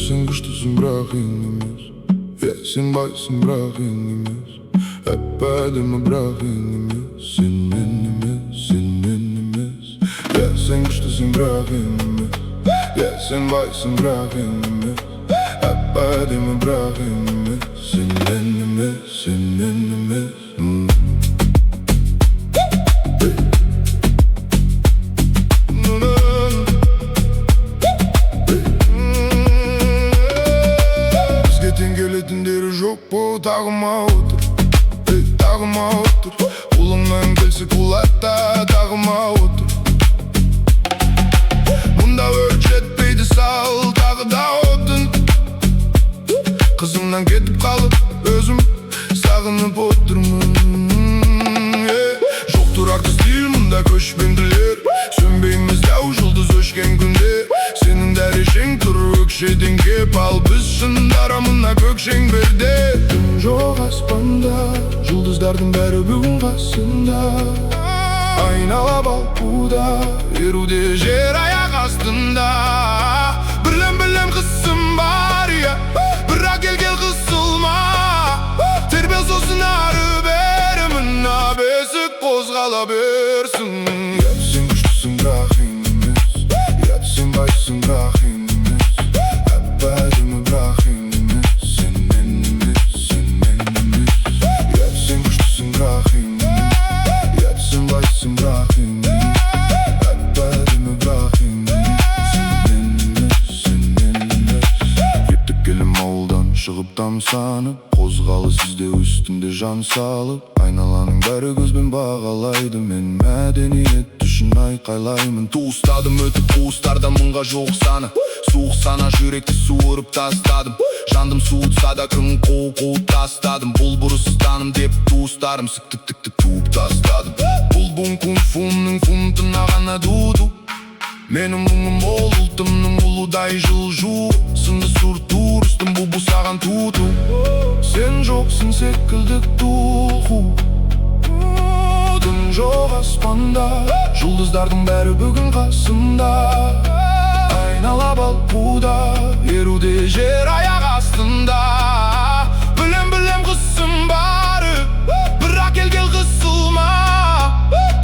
sen güçlüsün bırak yenilmez. Ya sen baysın bırak yenilmez. Hep adımı bırak yenilmez. Sen yenilmez, sen yenilmez. Ya sen güçlüsün bırak yenilmez. Ya sen baysın bırak yenilmez. Hep adımı bırak yenilmez. Sen yenilmez, sen yenilmez. Yok bu dağıma otur, dağıma otur. Kulumdan gelse kulatta dağıma otur. Bunda ölçetmeydi sağ ol dağı da otun. Kızımdan ketip kalıp özüm sağınıp oturmun. Joktur arkız değil bunda köşbendiler. Sönbeyimiz yav жұлдыз өшкен күнде. Senin дәрежең тұр өкшеден кеп ал біз шын дарамына көк шеңберде. Түн жоқ аспанда, жұлдыздардың бәрі бүгін қасында. Айнала балқуда, еруде жер аяқ астында. Білем қысым бар, бірақ кел қысылма. Тербел сосын ары бері мына бесік қозғала берсін. Сен күштісің бірақ енемес, сен байсың бірақ енемес. Әп әдемі бірақ енемес, сен енемес, сен енемес. Сен күштісің бірақ енемес, сен байсың бірақ енемес. Әп әдемі бірақ енемес, сен енемес, сен енемес. Кеттік келім ауылдан шығып тамсанып, қозғалы сізде үстінде жан салып. Айналаның бәрі көзбен бағалайды, мен мәдениет үшін айқайлаймын. Туыстадым өтіп қуыстарда мыңға жоқ саны. Суық сана жүректі суырып тастадым. Жандым суытса да күн қуып тастадым. Бұл бұрыстаным деп туыстарым сіктіп туып тастадым. Бұл бун кунг-фунның фунтына ғана дуду. Менің мұңым ол ұлтымның ұлыдай жылжу. Сынды сұр турыстым бұл саған туту. Сен жоқсың секілді тұлғу. Түн жоқ аспанда, жұлдыздардың бәрі бүгін қасында. Айнала балқуда, еруде жер аяқ астында. Білем қысым бары, бірақ кел қысылма.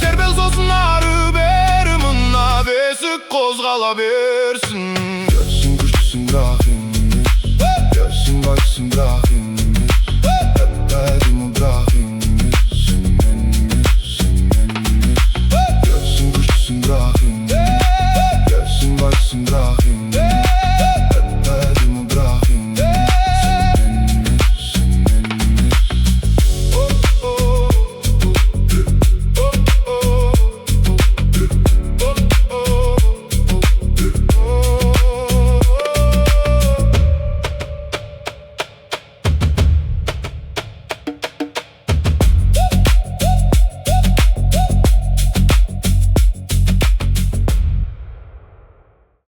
Тербел сосын ары бері мына бесік қозғала берсін. Сен күштісің бірақ енемес, сен байсың бірақ